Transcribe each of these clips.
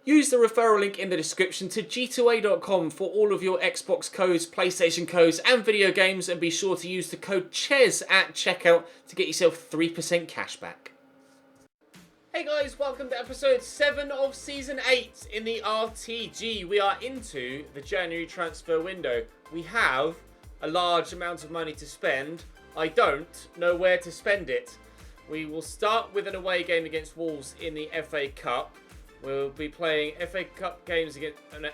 Use the referral link in the description to g2a.com for all of your Xbox codes, PlayStation codes and video games, and be sure to use the code CHES at checkout to get yourself 3% cash back. Hey guys, welcome to episode 7 of season 8 in the RTG. We are into the January transfer window. We have a large amount of money to spend. I don't know where to spend it. We will start with an away game against Wolves in the FA Cup. We'll be playing FA Cup games against an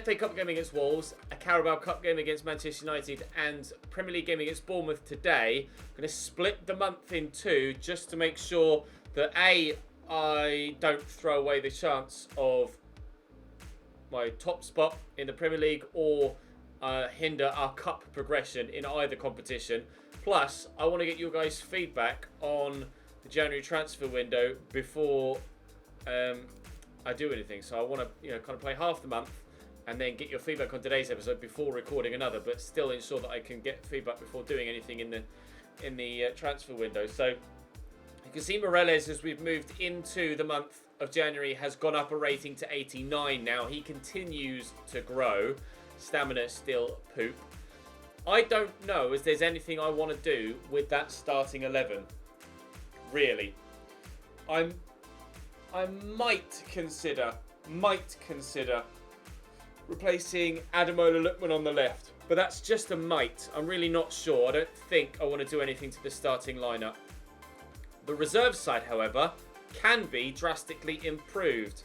FA Cup game against Wolves, a Carabao Cup game against Manchester United, and Premier League game against Bournemouth today. I'm going to split the month in two just to make sure that I don't throw away the chance of my top spot in the Premier League or hinder our cup progression in either competition. Plus, I want to get your guys' feedback on the January transfer window before I do anything. So I want to, kind of play half the month and then get your feedback on today's episode before recording another, but still ensure that I can get feedback before doing anything in the transfer window. So you can see Morales, as we've moved into the month of January, has gone up a rating to 89 now. He continues to grow. Stamina still poop. I don't know if there's anything I want to do with that starting 11. Really. I might consider replacing Ademola Lookman on the left. But that's just a might. I'm really not sure. I don't think I want to do anything to the starting lineup. The reserve side, however, can be drastically improved.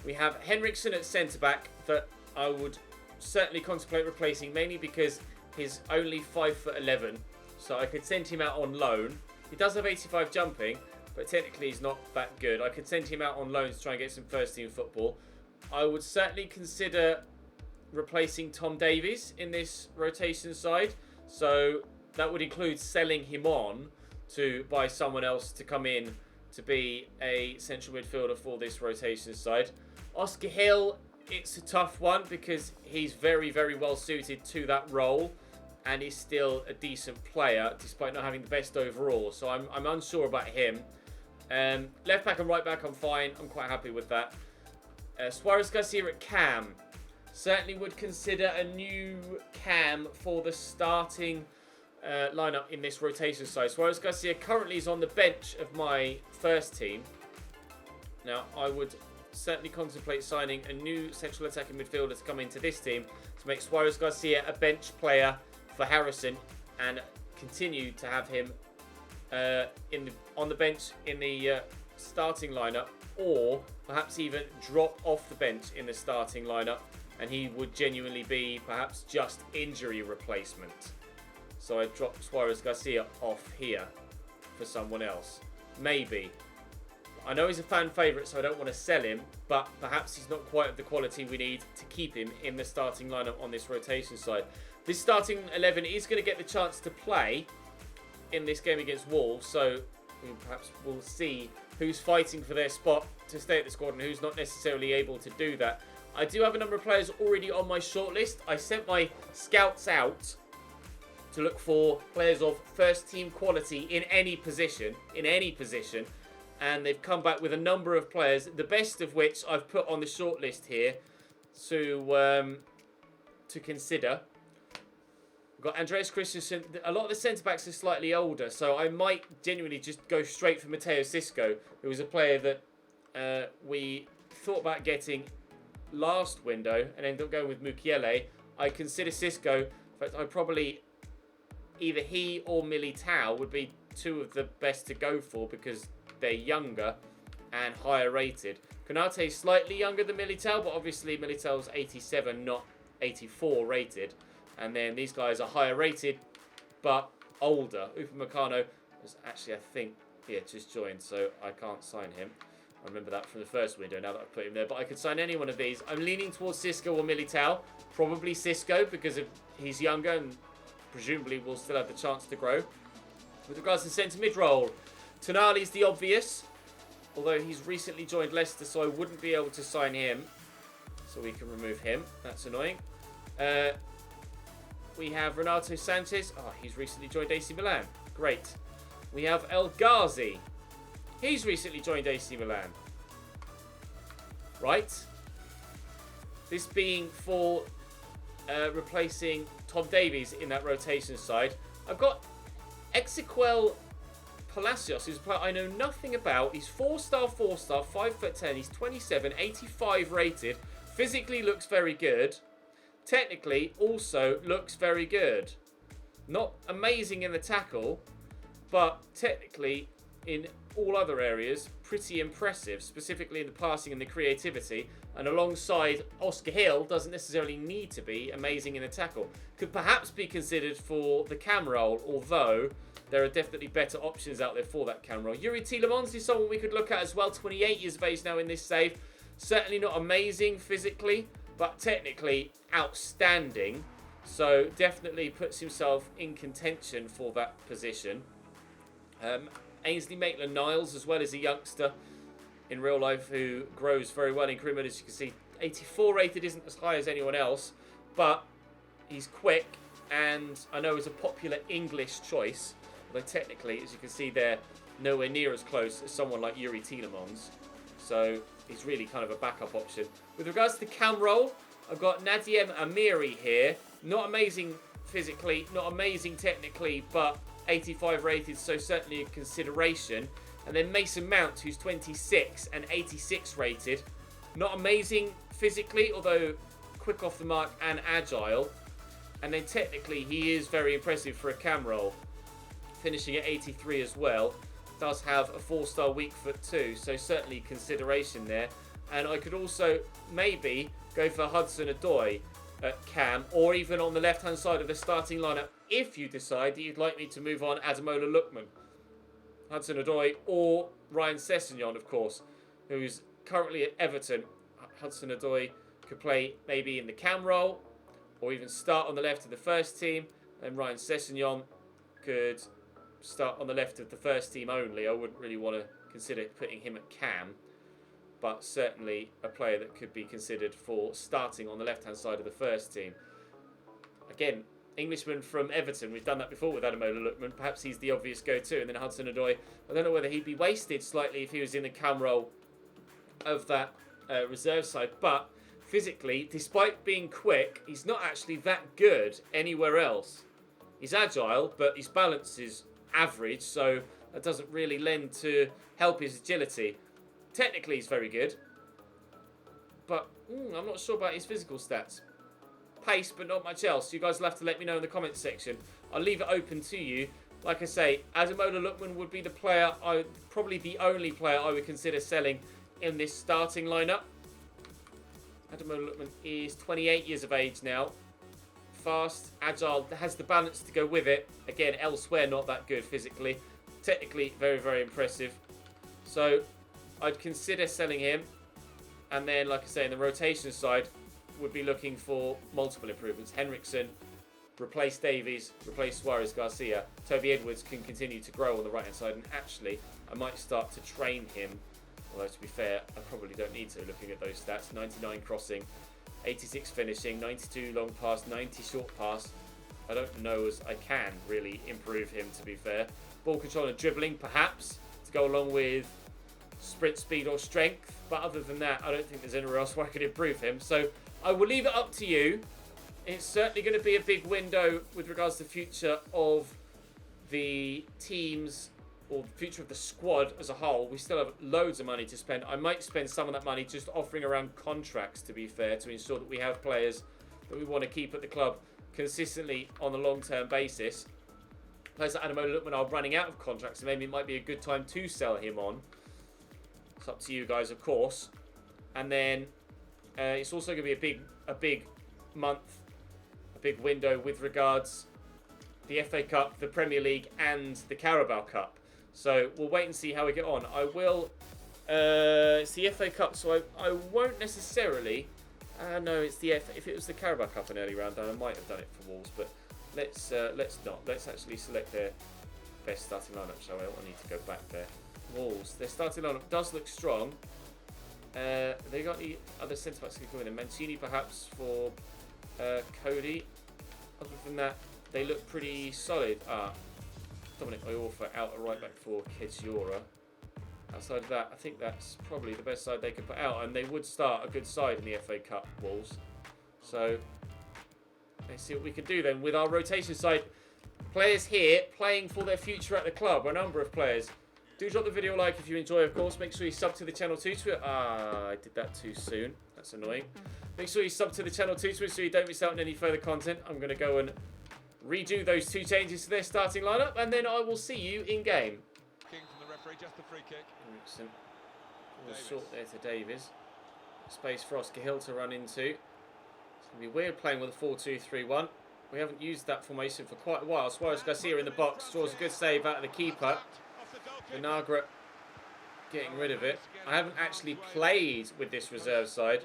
We have Henriksen at centre-back that I would certainly contemplate replacing, mainly because he's only 5'11", so I could send him out on loan. He does have 85 jumping, but technically he's not that good. I could send him out on loan to try and get some first-team football. I would certainly consider replacing Tom Davies in this rotation side, so that would include selling him on to buy someone else to come in to be a central midfielder for this rotation side. Oscar Hill, it's a tough one because he's very, very well suited to that role and he's still a decent player despite not having the best overall. So I'm unsure about him. Left back and right back, I'm fine. I'm quite happy with that. Suarez Garcia at cam. Certainly would consider a new cam for the starting lineup in this rotation side. Suarez Garcia currently is on the bench of my first team. Now, I would certainly contemplate signing a new central attacking midfielder to come into this team to make Suarez Garcia a bench player for Harrison and continue to have him on the bench in the starting lineup, or perhaps even drop off the bench in the starting lineup and he would genuinely be perhaps just injury replacement. So I drop Suarez Garcia off here for someone else. Maybe. I know he's a fan favourite, so I don't want to sell him, but perhaps he's not quite of the quality we need to keep him in the starting lineup on this rotation side. This starting 11 is going to get the chance to play in this game against Wolves, so perhaps we'll see who's fighting for their spot to stay at the squad and who's not necessarily able to do that. I do have a number of players already on my shortlist. I sent my scouts out to look for players of first team quality in any position, and they've come back with a number of players, the best of which I've put on the shortlist here to consider. We've got Andreas Christensen. A lot of the centre-backs are slightly older, so I might genuinely just go straight for Matteo Xisco, who was a player that we thought about getting last window and ended up going with Mukiele. I consider Xisco, in fact, I probably either he or Militao would be two of the best to go for because they're younger and higher rated. Konate is slightly younger than Militao, but obviously Militao's 87, not 84 rated. And then these guys are higher rated, but older. Upamecano was actually, I think, just joined, so I can't sign him. I remember that from the first window, now that I've put him there. But I could sign any one of these. I'm leaning towards Xisco or Militao. Probably Xisco, because he's younger and presumably will still have the chance to grow. With regards to centre mid role, Tonali's the obvious, although he's recently joined Leicester, so I wouldn't be able to sign him. So we can remove him. That's annoying. We have Renato Sanchez. Oh, he's recently joined AC Milan. Great. We have El Ghazi. He's recently joined AC Milan. Right. This being for replacing Tom Davies in that rotation side. I've got Ezequiel Palacios, who's a player I know nothing about. He's 4-star, 5'10". He's 27, 85 rated. Physically looks very good. Technically also looks very good. Not amazing in the tackle, but technically in all other areas pretty impressive, specifically in the passing and the creativity. And alongside Oscar Hill, doesn't necessarily need to be amazing in the tackle. Could perhaps be considered for the cam role, although there are definitely better options out there for that cam role. Yuri Tielemans is someone we could look at as well. 28 years of age now in this save. Certainly not amazing physically, but technically outstanding. So definitely puts himself in contention for that position. Ainsley Maitland-Niles as well, as a youngster in real life who grows very well in Criminal. As you can see, 84 rated, isn't as high as anyone else, but he's quick and I know is a popular English choice, although technically, as you can see there, nowhere near as close as someone like Yuri Tielemans. So he's really kind of a backup option. With regards to the cam role, I've got Nadiem Amiri here. Not amazing physically, not amazing technically, but 85 rated, so certainly a consideration. And then Mason Mount, who's 26 and 86 rated. Not amazing physically, although quick off the mark and agile. And then technically, he is very impressive for a cam role. Finishing at 83 as well. Does have a 4-star weak foot too, so certainly consideration there. And I could also maybe go for Hudson-Odoi at cam, or even on the left-hand side of the starting lineup, if you decide that you'd like me to move on Ademola Lookman. Hudson-Odoi or Ryan Sessegnon, of course, who's currently at Everton. Hudson-Odoi could play maybe in the cam role, or even start on the left of the first team. And Ryan Sessegnon could start on the left of the first team only. I wouldn't really want to consider putting him at cam, but certainly a player that could be considered for starting on the left-hand side of the first team. Again, Englishman from Everton. We've done that before with Ademola Lookman. Perhaps he's the obvious go-to. And then Hudson-Odoi, I don't know whether he'd be wasted slightly if he was in the cam role of that reserve side. But physically, despite being quick, he's not actually that good anywhere else. He's agile, but his balance is average, so that doesn't really lend to help his agility. Technically, he's very good, but I'm not sure about his physical stats. Pace, but not much else. You guys will have to let me know in the comments section. I'll leave it open to you. Like I say, Ademola Lookman would be the player, probably the only player I would consider selling in this starting lineup. Ademola Lookman is 28 years of age now. Fast, agile, has the balance to go with it. Again, elsewhere not that good physically. Technically, very, very impressive. So I'd consider selling him. And then, like I say, in the rotation side, would be looking for multiple improvements. Henriksen, replace Davies, replace Suarez Garcia. Toby Edwards can continue to grow on the right-hand side. And actually, I might start to train him. Although, to be fair, I probably don't need to, looking at those stats. 99 crossing, 86 finishing, 92 long pass, 90 short pass. I don't know as I can really improve him, to be fair. Ball control and dribbling, perhaps, to go along with sprint speed or strength. But other than that, I don't think there's anywhere else where I could improve him. So I will leave it up to you. It's certainly going to be a big window with regards to the future of the teams or the future of the squad as a whole. We still have loads of money to spend. I might spend some of that money just offering around contracts, to be fair, to ensure that we have players that we want to keep at the club consistently on a long-term basis. Players like Ademola Lookman are running out of contracts, so maybe it might be a good time to sell him on. It's up to you guys, of course. And then it's also going to be a big month, a big window with regards to the FA Cup, the Premier League, and the Carabao Cup. So we'll wait and see how we get on. I will. It's the FA Cup, so I won't necessarily. No, it's the if it was the Carabao Cup an early round, then I might have done it for Wolves. But let's not. Let's actually select their best starting lineup. Shall we? I need to go back there. Wolves. Their starting lineup does look strong. They got the other centre backs who go in. Mancini perhaps for Cody. Other than that, they look pretty solid. Dominic Iorfa out at right back for Keziora. outside of that, I think that's probably the best side they could put out, and they would start a good side in the FA Cup, Wolves. So let's see what we can do then with our rotation side. Players here playing for their future at the club, a number of players. Do drop the video a like if you enjoy, of course. Make sure you sub to the channel too. I did that too soon. That's annoying. Make sure you sub to the channel too so you don't miss out on any further content. I'm going to go and redo those 2 changes to their starting lineup, and then I will see you in game. King from the referee, just the free kick. Short there to Davies. Space for Oscar Hill to run into. It's going to be weird playing with a 4-2-3-1. We haven't used that formation for quite a while. Suarez Garcia in the box draws a good save out of the keeper. Vinagre getting rid of it. I haven't actually played with this reserve side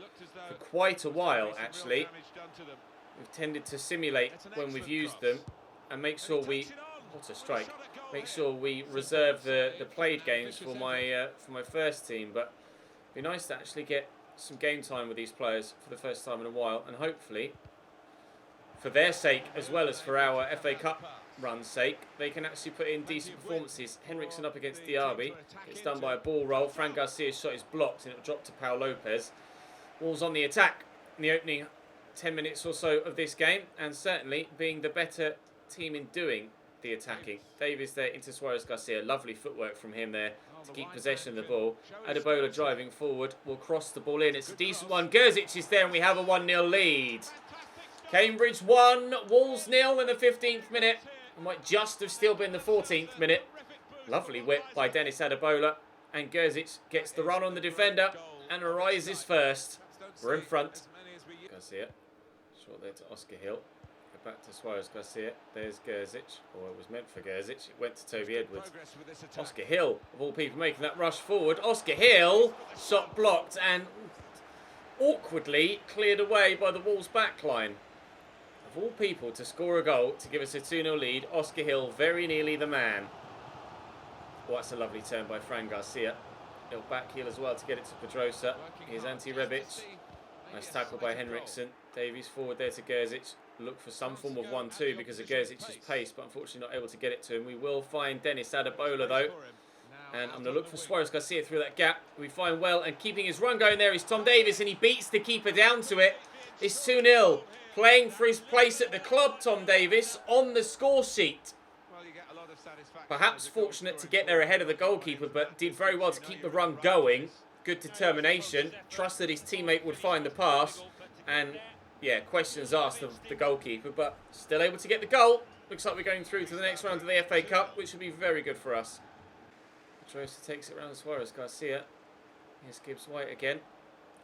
for quite a while, actually. We've tended to simulate when we've used them and make sure we... What a strike. Make sure we reserve the played games for my first team. But it'd be nice to actually get some game time with these players for the first time in a while. And hopefully, for their sake as well as for our FA Cup run's sake, they can actually put in decent performances. Henriksen up against Diaby. It's done by a ball roll. Fran Garcia's shot is blocked and it'll drop to Pau Lopez. Wolves on the attack in the opening 10 minutes or so of this game, and certainly being the better team in doing the attacking. Davies there into Suarez Garcia. Lovely footwork from him there to keep possession of the ball. Adebayo driving forward. Will cross the ball in. It's a decent one. Gerzic is there and we have a 1-0 lead. Cambridge 1, Wolves 0 in the 15th minute. It might just have still been the 14th minute. Lovely whip by Dennis Adebayo. And Gerzic gets the run on the defender and arises first. We're in front. Garcia. Short there to Oscar Hill. Go back to Suarez Garcia. There's Gerzic. Or it was meant for Gerzic. It went to Toby Edwards. Oscar Hill, of all people, making that rush forward. Oscar Hill, shot blocked and awkwardly cleared away by the Wolves backline. Of all people to score a goal to give us a 2-0 lead, Oscar Hill very nearly the man. Oh, that's a lovely turn by Fran Garcia. He'll back heel as well to get it to Pedrosa. Here's Ante Rebic. Nice tackle by Henriksen. Davies forward there to Gerzic. Look for some form of 1-2 because of Gerzic's pace, but unfortunately not able to get it to him. We will find Dennis Adebayo though. And I'm going to look for Suarez Garcia through that gap. We find well, and keeping his run going there is Tom Davies, and he beats the keeper down to it. It's 2-0. Playing for his place at the club, Tom Davies, on the score sheet. Perhaps fortunate to get there ahead of the goalkeeper, but did very well to keep the run going. Good determination. Trusted his teammate would find the pass. And, yeah, questions asked of the goalkeeper, but still able to get the goal. Looks like we're going through to the next round of the FA Cup, which would be very good for us. Pedrosa takes it around to Suarez Garcia. Here's Gibbs White again.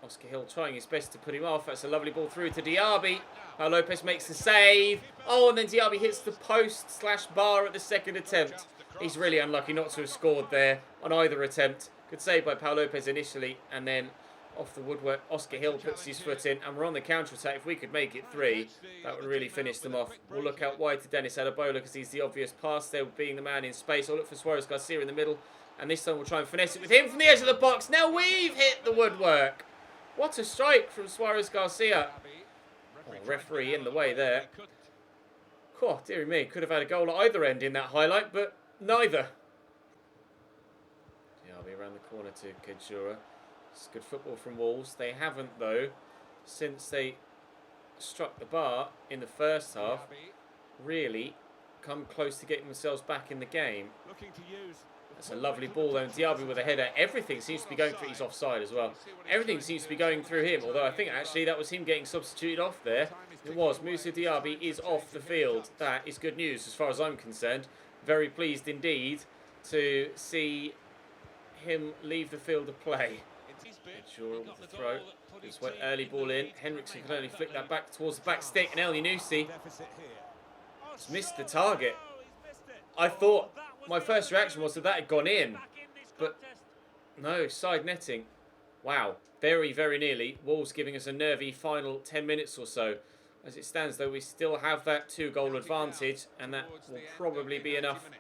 Oscar Hill trying his best to put him off. That's a lovely ball through to Diaby. Pau Lopez makes the save. Oh, and then Diaby hits the post/bar at the second attempt. He's really unlucky not to have scored there on either attempt. Good save by Pau Lopez initially, and then off the woodwork, Oscar Hill puts his foot in, and we're on the counter-attack. If we could make it 3, that would really finish them off. We'll look out wide to Dennis Adebayo because he's the obvious pass there, being the man in space. I'll look for Suarez Garcia in the middle, and this time we'll try and finesse it with him from the edge of the box. Now we've hit the woodwork. What a strike from Suarez Garcia. Oh, referee in the way there. Oh, dearie me, could have had a goal at either end in that highlight, but neither. Yeah, I'll be around the corner to Kejura. It's good football from Wolves. They haven't, though, since they struck the bar in the first half, really come close to getting themselves back in the game. That's a lovely ball, though. Diaby with a header. Everything seems to be going through. He's offside as well. Everything seems to be going through him, although I think actually that was him getting substituted off there. It was. Moussa Diaby is off the field. That is good news as far as I'm concerned. Very pleased indeed to see him leave the field of play. Sure with the throw. Just went early ball in. Henriksen can only flick that back towards the back stick, and El Yunusi has missed the target. I thought my first reaction was that had gone in, but no, side netting. Wow, very, very nearly. Wolves giving us a nervy final 10 minutes or so. As it stands, though, we still have that 2-goal advantage, and that will probably be enough,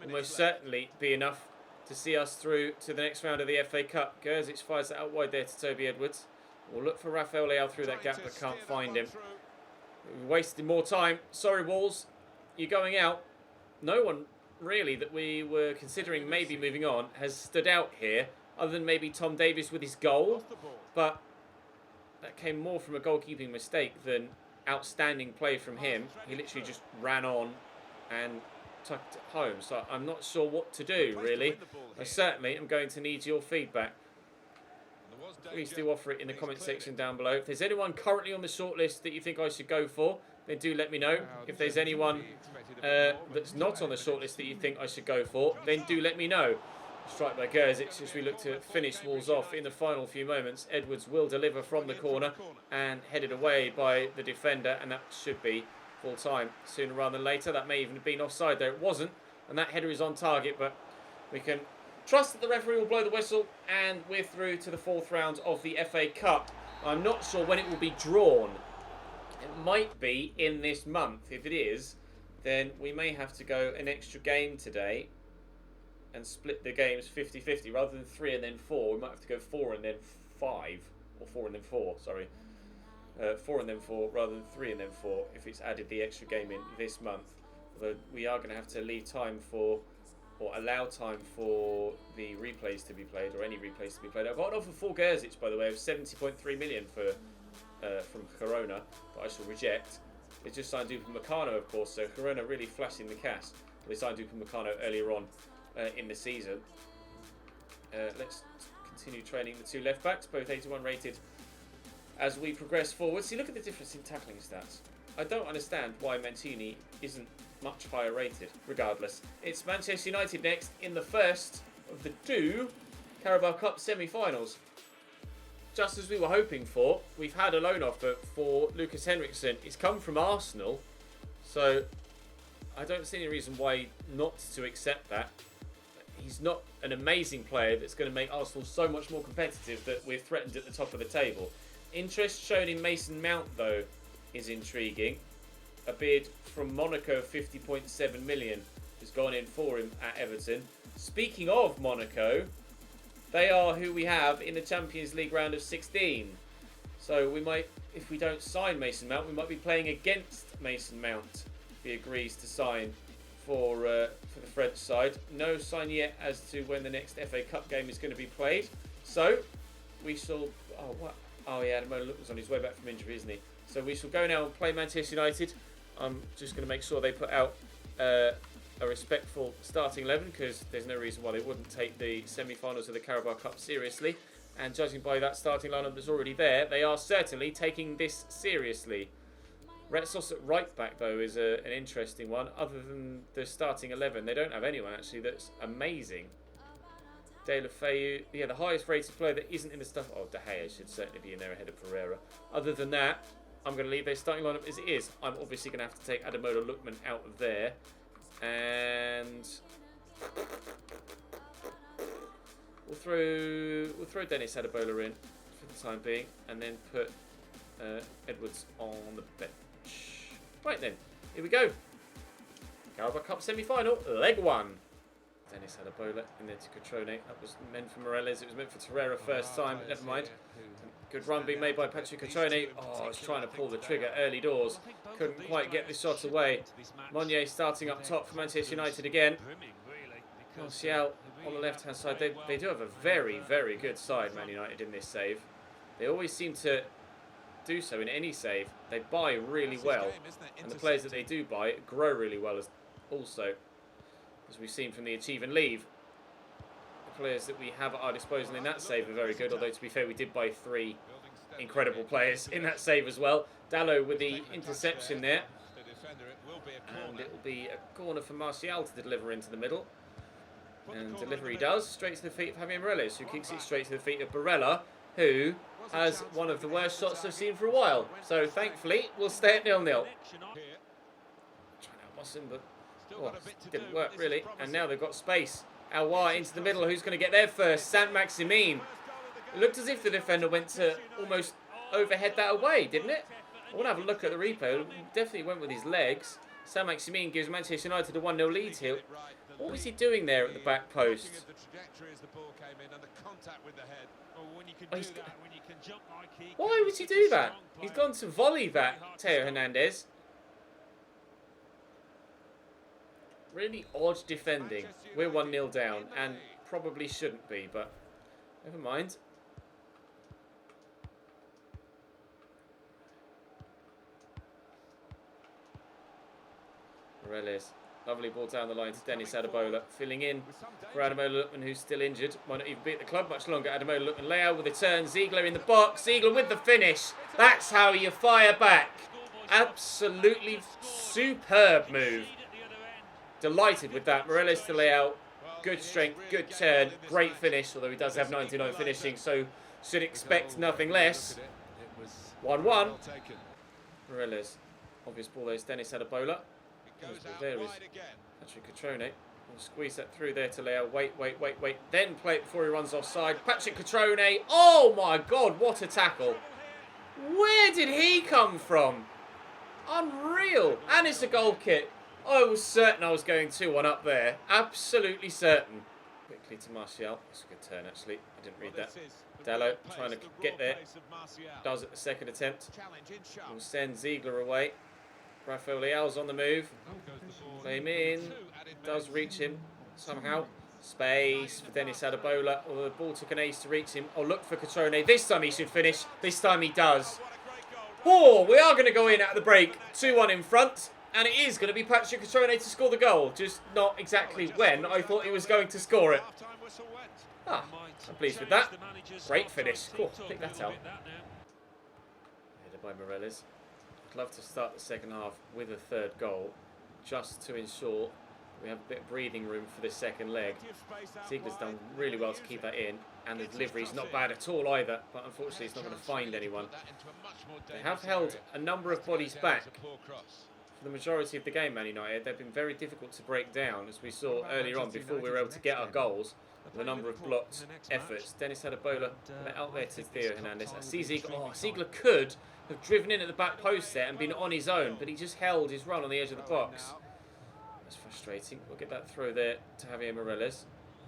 almost certainly be enough, to see us through to the next round of the FA Cup. Gerzic fires it out wide there to Toby Edwards. We'll look for Rafael Leao through that gap, but can't find him. We're wasting more time. Sorry, Wolves. You're going out. No one really that we were considering maybe moving on has stood out here, other than maybe Tom Davies with his goal. But that came more from a goalkeeping mistake than outstanding play from him. He literally just ran on and tucked it home. So I'm not sure what to do, really. I certainly am going to need your feedback. Please do offer it in the comment section down below. If there's anyone currently on the shortlist that you think I should go for, then do let me know. If there's anyone that's not on the shortlist that you think I should go for, then do let me know. Strike by Gerzic as we look to finish Wolves off in the final few moments. Edwards will deliver from the corner and headed away by the defender, and that should be full time sooner rather than later. That may even have been offside there. It wasn't, and that header is on target, but we can trust that the referee will blow the whistle, and we're through to the 4th round of the FA Cup. I'm not sure when it will be drawn. It might be in this month. If it is, then we may have to go an extra game today and split the games 50-50 rather than 3 and then 4. We might have to go 4 and then 5, or 4 and then 4, sorry. 4 and then 4 rather than 3 and then 4 if it's added the extra game in this month. Although we are going to have to leave time for, or allow time for the replays to be played, or any replays to be played. I've got an offer for Gerzic, by the way, of 70.3 million for from Corona, but I shall reject. They just signed Upamecano, of course, so Corona really flashing the cash. They signed Upamecano earlier on in the season. Let's continue training the 2 left backs, both 81 rated as we progress forward. See, look at the difference in tackling stats. I don't understand why Mancini isn't much higher rated. Regardless, it's Manchester United next in the first of the 2 Carabao Cup semi-finals. Just as we were hoping for, we've had a loan offer for Lucas Henriksen. It's come from Arsenal, so I don't see any reason why not to accept that. He's not an amazing player that's going to make Arsenal so much more competitive that we're threatened at the top of the table. Interest shown in Mason Mount, though, is intriguing. A bid from Monaco of 50.7 million has gone in for him at Everton. Speaking of Monaco, they are who we have in the Champions League round of 16. So we might, if we don't sign Mason Mount, we might be playing against Mason Mount if he agrees to sign for the French side. No sign yet as to when the next FA Cup game is going to be played. So we shall... Oh, what? Oh, yeah, Ademola was on his way back from injury, isn't he? So we shall go now and play Manchester United. I'm just going to make sure they put out a respectful starting 11, because there's no reason why they wouldn't take the semi-finals of the Carabao Cup seriously. And judging by that starting lineup that's already there, they are certainly taking this seriously. Retsos at right back, though, is an interesting one. Other than the starting 11, they don't have anyone actually that's amazing. De La Feu, yeah, the highest rated player that isn't in the stuff. Oh, De Gea should certainly be in there ahead of Pereira. Other than that, I'm going to leave their starting lineup as it is. I'm obviously going to have to take Ademola Lookman out of there. And we'll throw Dennis Ademola in for the time being, and then put Edwards on the bench. Right then, here we go. Carabao Cup semi-final, leg 1. Dennis Ademola, and then to Cotrone. That was meant for Moreles. It was meant for Torreira first time, but never mind. Good run being made by Patrick Cotrone. Oh, I was trying to pull the trigger early doors. Couldn't quite get this shot away. Monnier starting up top for Manchester United again. Martial on the left-hand side. They do have a very, very good side, Man United, in this save. They always seem to do so in any save. They buy really well, and the players that they do buy grow really well also, as we've seen from the Achieve and Leave. The players that we have at our disposal in that save are very good, although to be fair, we did buy 3 incredible players in that save as well. Dalot with the interception there, and it will be a corner for Martial to deliver into the middle. And delivery does, straight to the feet of Javier Moreles, who kicks it straight to the feet of Barella, who has one of the worst shots I've seen for a while. So thankfully, we'll stay at 0-0. Trying to outboss him, but didn't work really. And now they've got space. Aouar into the middle. Who's going to get there first? Saint-Maximin. It looked as if the defender went to almost overhead that away, didn't it? I want to have a look at the replay. It definitely went with his legs. Saint-Maximin gives Manchester United a 1-0 lead here. What was he doing there at the back post? Why would he do that? He's gone to volley that, Theo Hernandez. Really odd defending. We're 1-0 down and probably shouldn't be, but never mind. Morales. Lovely ball down the line to Dennis Ademola. Filling in for Ademola Lookman, who's still injured. Might not even be at the club much longer. Ademola Lookman layout with a turn. Ziegler in the box. Ziegler with the finish. That's how you fire back. Absolutely superb move. Delighted with that. Morales to layout. Good strength, good turn, great finish. Although he does have 99 finishing, so should expect nothing less. 1-1. Morales. Obvious ball there is Dennis Ademola. There is Patrick Catrone. We'll squeeze that through there to Leo. Wait. Then play it before he runs offside. Patrick Catrone. Oh my God, what a tackle. Where did he come from? Unreal. And it's a goal kick. I was certain I was going 2-1 up there. Absolutely certain. Quickly to Martial. That's a good turn, actually. I didn't read that. Dallo trying to get there. Does it the second attempt. We'll send Ziegler away. Rafael Leal's on the move. Play him in. Does reach him somehow. Space for Dennis Ademola. Although the ball took an ace to reach him. Oh, look for Catrone. This time he should finish. This time he does. Oh, we are going to go in at the break. 2-1 in front. And it is going to be Patrick Catrone to score the goal. Just not exactly when I thought he was going to score it. I'm pleased with that. Great finish. Cool, pick that out. Headed by Morales. I'd love to start the second half with a third goal, just to ensure we have a bit of breathing room for this second leg. Ziegler's done really well to keep that in, and the delivery's not bad at all either, but unfortunately it's not going to find anyone. They have held a number of bodies back for the majority of the game, Man United. They've been very difficult to break down, as we saw earlier on before we were able to get our goals. The number of blocked efforts. Dennis Ademola out there to Theo Hernandez. I see Ziegler. Oh, Ziegler could have driven in at the back post there and been on his own, but he just held his run on the edge of the box. That's frustrating. We'll get that throw there to Javier Morales.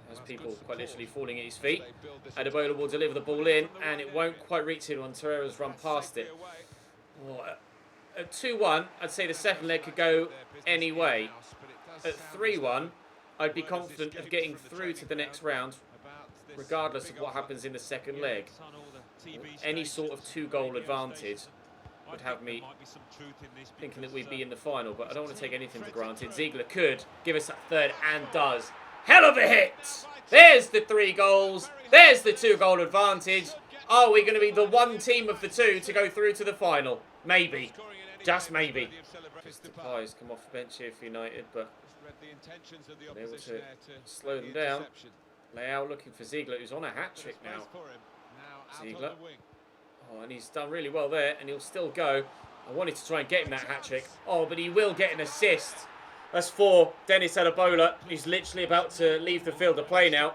Has people quite literally falling at his feet. Ademola will deliver the ball in, and it won't quite reach it when Torreira's run past it. Oh, at 2-1, I'd say the second leg could go any way. At 3-1, I'd be confident of getting through to the next round, regardless of what happens in the second leg. Any sort of 2-goal advantage would have me thinking that we'd be in the final, but I don't want to take anything for granted. Ziegler could give us that third, and does. Hell of a hit! There's the 3 goals. There's the 2-goal advantage. Are we going to be the one team of the 2 to go through to the final? Maybe. Just maybe. Crystal Palace come off the bench here for United, but they're able to slow them down. Leao looking for Ziegler, who's on a hat-trick now. Ziegler. Oh, and he's done really well there, and he'll still go. I wanted to try and get him that hat-trick. Oh, but he will get an assist. That's for Dennis Ademola. He's literally about to leave the field of play now.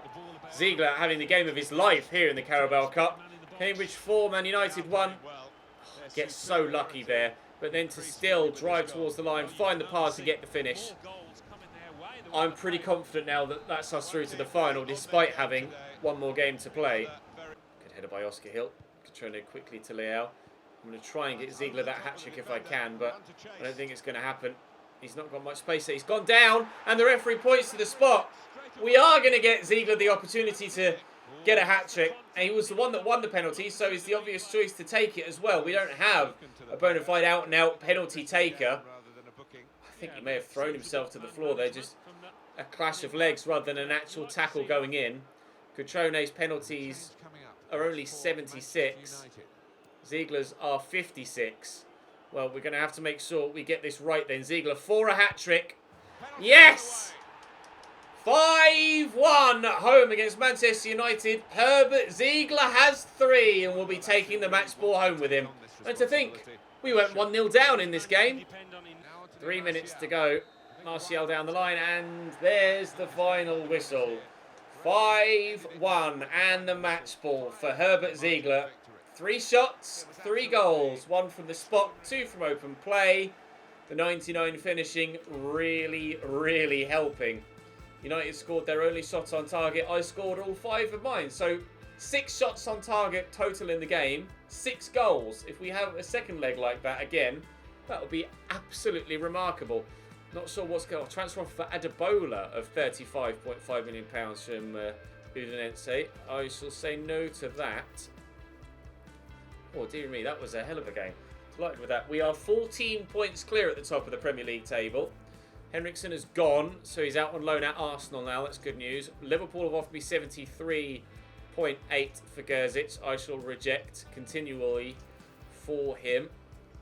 Ziegler having the game of his life here in the Carabao Cup. Cambridge 4, Man United 1. Gets so lucky there. But then to still drive towards the line, find the pass and get the finish. I'm pretty confident now that that's us through to the final, despite having one more game to play. Good header by Oscar Hill. Catrone quickly to Leao. I'm going to try and get Ziegler that hat-trick if I can, but I don't think it's going to happen. He's not got much space there. He's gone down, and the referee points to the spot. We are going to get Ziegler the opportunity to get a hat-trick, and he was the one that won the penalty, so he's the obvious choice to take it as well. We don't have a bona fide out-and-out penalty taker. I think he may have thrown himself to the floor there, just a clash of legs rather than an actual tackle going in. Catrone's penalties are only 76. Ziegler's are 56. Well, we're going to have to make sure we get this right then. Ziegler for a hat-trick. Yes! 5-1 at home against Manchester United. Herbert Ziegler has 3 and will be taking the match ball home with him. And to think, we went 1-0 down in this game. 3 minutes to go. Martial down the line, and there's the final whistle. 5-1 and the match ball for Herbert Ziegler. 3 shots, 3 goals. 1 from the spot, 2 from open play. The 99 finishing really, really helping. United scored their only shot on target. I scored all 5 of mine. So 6 shots on target total in the game. 6 goals. If we have a second leg like that again, that would be absolutely remarkable. Not sure what's going on. Transfer offer for Adebola of £35.5 million from Udinese. I shall say no to that. Oh, dear me, that was a hell of a game. Delighted with that. We are 14 points clear at the top of the Premier League table. Henriksen has gone, so he's out on loan at Arsenal now. That's good news. Liverpool have offered me 73.8 for Gerzic. I shall reject continually for him.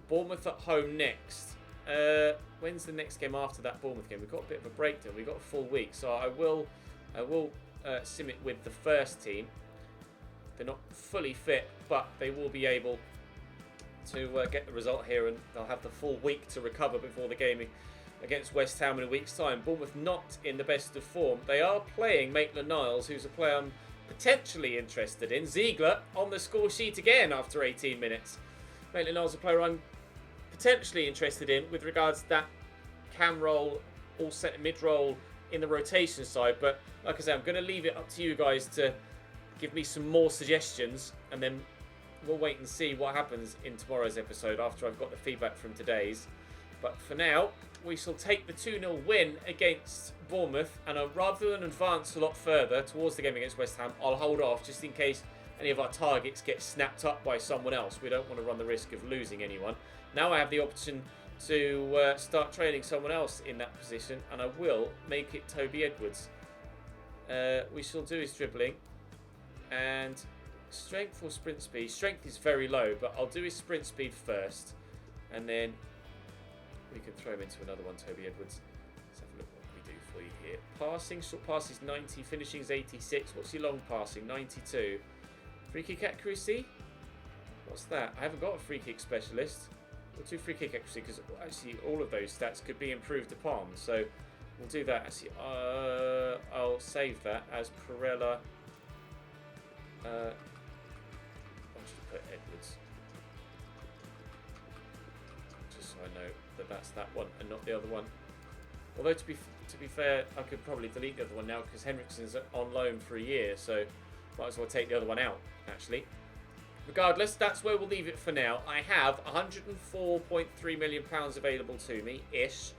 Bournemouth at home next. When's the next game after that Bournemouth game? We've got a bit of a breakdown. We've got a full week, so I will sim it with the first team. They're not fully fit, but they will be able to get the result here, and they'll have the full week to recover before the game against West Ham in a week's time. Bournemouth not in the best of form. They are playing Maitland-Niles, who's a player I'm potentially interested in. Ziegler on the score sheet again after 18 minutes. Maitland-Niles, a player I'm potentially interested in with regards to that cam role, all set mid role in the rotation side. But like I say, I'm going to leave it up to you guys to give me some more suggestions, and then we'll wait and see what happens in tomorrow's episode after I've got the feedback from today's. But for now, we shall take the 2-0 win against Bournemouth, and rather than advance a lot further towards the game against West Ham, I'll hold off just in case any of our targets get snapped up by someone else. We don't want to run the risk of losing anyone. Now I have the option to start training someone else in that position, and I will make it Toby Edwards. We shall do his dribbling and strength or sprint speed. Strength is very low, but I'll do his sprint speed first, and then we can throw him into another one, Toby Edwards. Let's have a look what we do for you here. Passing, short pass is 90, finishing is 86. What's your long passing? 92. Free kick accuracy? What's that? I haven't got a free kick specialist. We'll do free kick accuracy because actually all of those stats could be improved upon. So we'll do that. Actually, I'll save that as Perella. I'll just put Edwards, just so I know that that's that one and not the other one. Although to be fair, I could probably delete the other one now because Henriksen's on loan for a year, so might as well take the other one out actually. Regardless, that's where we'll leave it for now. I have £104.3 million available to me ish.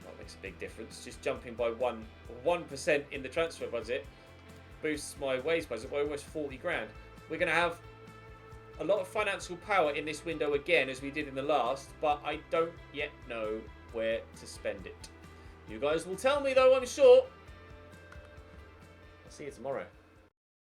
That makes a big difference. Just jumping by 1% in the transfer budget boosts my wage budget by almost 40 grand. We're going to have a lot of financial power in this window again, as we did in the last, but I don't yet know where to spend it. You guys will tell me though, I'm sure. I'll see you tomorrow.